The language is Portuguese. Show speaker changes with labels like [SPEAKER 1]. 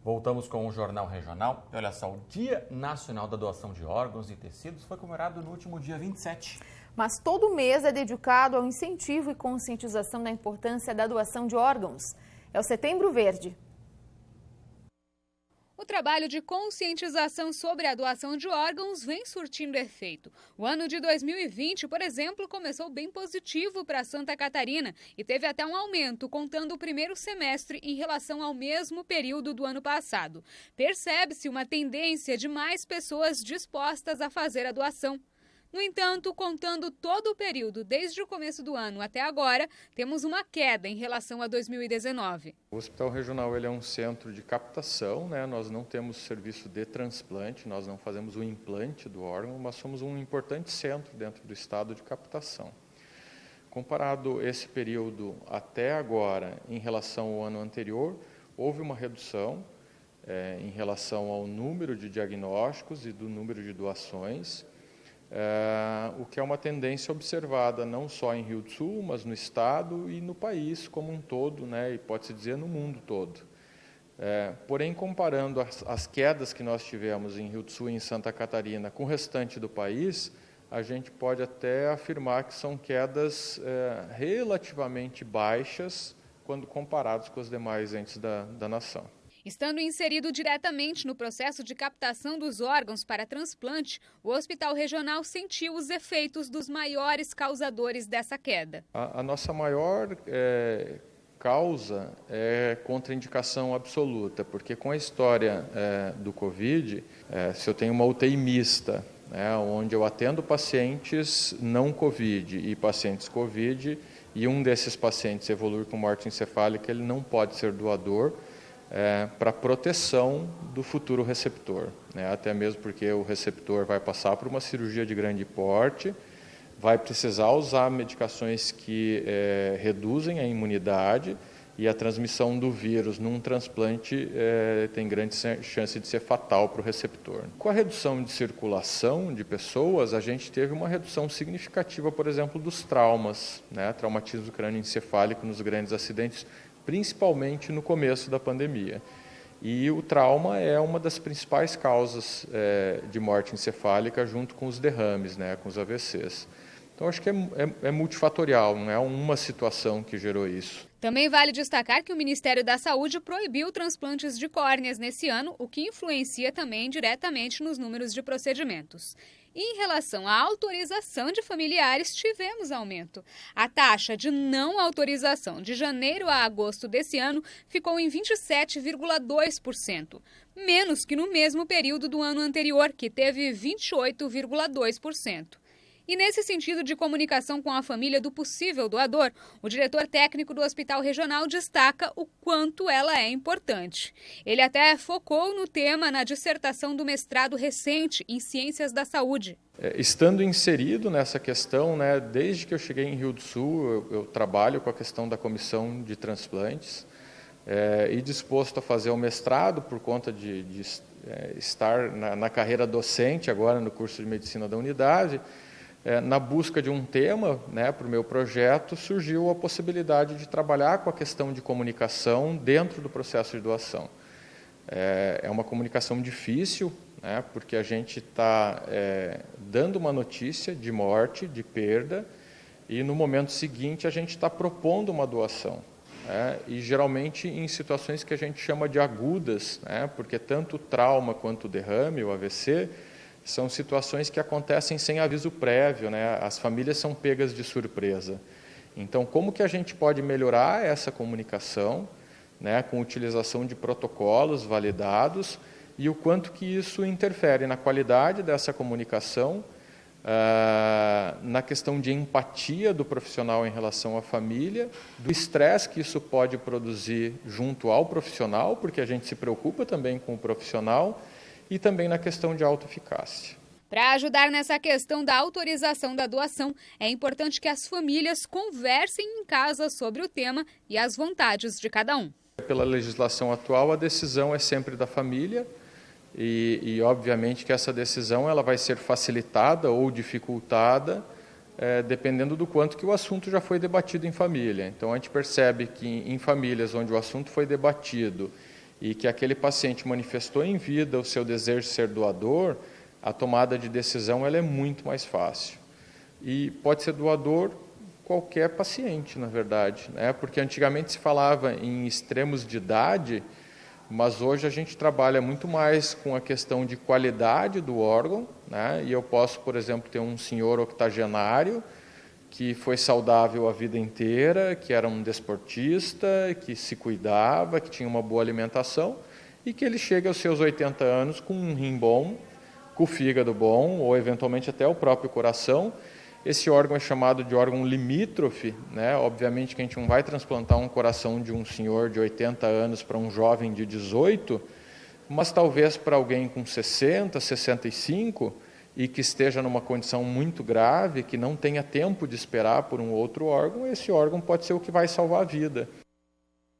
[SPEAKER 1] Voltamos com o Jornal Regional. E olha só, o Dia Nacional da Doação de Órgãos e Tecidos foi comemorado no último dia 27.
[SPEAKER 2] Mas todo mês é dedicado ao incentivo e conscientização da importância da doação de órgãos. É o Setembro Verde.
[SPEAKER 3] O trabalho de conscientização sobre a doação de órgãos vem surtindo efeito. O ano de 2020, por exemplo, começou bem positivo para Santa Catarina e teve até um aumento, contando o primeiro semestre em relação ao mesmo período do ano passado. Percebe-se uma tendência de mais pessoas dispostas a fazer a doação. No entanto, contando todo o período, desde o começo do ano até agora, temos uma queda em relação a 2019.
[SPEAKER 4] O Hospital Regional ele é um centro de captação, né? Nós não temos serviço de transplante, nós não fazemos o implante do órgão, mas somos um importante centro dentro do estado de captação. Comparado esse período até agora em relação ao ano anterior, houve uma redução em relação ao número de diagnósticos e do número de doações. O que é uma tendência observada não só em Rio do Sul, mas no estado e no país como um todo, né, e pode-se dizer no mundo todo. Porém, comparando as quedas que nós tivemos em Rio do Sul e em Santa Catarina com o restante do país, a gente pode até afirmar que são quedas relativamente baixas quando comparados com os demais entes da nação.
[SPEAKER 3] Estando inserido diretamente no processo de captação dos órgãos para transplante, o Hospital Regional sentiu os efeitos dos maiores causadores dessa queda.
[SPEAKER 4] A nossa maior causa é contraindicação absoluta, porque com a história do Covid, se eu tenho uma UTI mista, onde eu atendo pacientes não Covid e pacientes Covid, e um desses pacientes evolui com morte encefálica, ele não pode ser doador, para proteção do futuro receptor, né? Até mesmo porque o receptor vai passar por uma cirurgia de grande porte, vai precisar usar medicações que reduzem a imunidade e a transmissão do vírus num transplante tem grande chance de ser fatal para o receptor. Com a redução de circulação de pessoas, a gente teve uma redução significativa, por exemplo, dos traumas, né? Traumatismo crânioencefálico nos grandes acidentes, principalmente no começo da pandemia. E o trauma é uma das principais causas de morte encefálica, junto com os derrames, né, com os AVCs. Então, acho que é multifatorial, não é uma situação que gerou isso.
[SPEAKER 3] Também vale destacar que o Ministério da Saúde proibiu transplantes de córneas nesse ano, o que influencia também diretamente nos números de procedimentos. E em relação à autorização de familiares, tivemos aumento. A taxa de não autorização de janeiro a agosto desse ano ficou em 27,2%, menos que no mesmo período do ano anterior, que teve 28,2%. E nesse sentido de comunicação com a família do possível doador, o diretor técnico do Hospital Regional destaca o quanto ela é importante. Ele até focou no tema na dissertação do mestrado recente em Ciências da Saúde.
[SPEAKER 4] Estando inserido nessa questão, né, desde que eu cheguei em Rio do Sul, eu trabalho com a questão da comissão de transplantes e disposto a fazer o mestrado por conta de estar na carreira docente agora no curso de Medicina da Unidade. Na busca de um tema, né, para o meu projeto, surgiu a possibilidade de trabalhar com a questão de comunicação dentro do processo de doação. É uma comunicação difícil, né, porque a gente está dando uma notícia de morte, de perda, e no momento seguinte a gente está propondo uma doação. E geralmente em situações que a gente chama de agudas, né, porque tanto o trauma quanto o derrame, o AVC, são situações que acontecem sem aviso prévio, né? As famílias são pegas de surpresa. Então, como que a gente pode melhorar essa comunicação, né, com utilização de protocolos validados e o quanto que isso interfere na qualidade dessa comunicação, na questão de empatia do profissional em relação à família, do estresse que isso pode produzir junto ao profissional, porque a gente se preocupa também com o profissional, e também na questão de autoeficácia.
[SPEAKER 3] Para ajudar nessa questão da autorização da doação, é importante que as famílias conversem em casa sobre o tema e as vontades de cada um.
[SPEAKER 4] Pela legislação atual, a decisão é sempre da família e obviamente que essa decisão ela vai ser facilitada ou dificultada dependendo do quanto que o assunto já foi debatido em família. Então, a gente percebe que em famílias onde o assunto foi debatido e que aquele paciente manifestou em vida o seu desejo de ser doador, a tomada de decisão ela é muito mais fácil. E pode ser doador qualquer paciente, na verdade, né? Porque antigamente se falava em extremos de idade, mas hoje a gente trabalha muito mais com a questão de qualidade do órgão, né? E eu posso, por exemplo, ter um senhor octogenário que foi saudável a vida inteira, que era um desportista, que se cuidava, que tinha uma boa alimentação, e que ele chega aos seus 80 anos com um rim bom, com o fígado bom, ou eventualmente até o próprio coração. Esse órgão é chamado de órgão limítrofe, né? Obviamente que a gente não vai transplantar um coração de um senhor de 80 anos para um jovem de 18, mas talvez para alguém com 60, 65, e que esteja numa condição muito grave, que não tenha tempo de esperar por um outro órgão, esse órgão pode ser o que vai salvar a vida.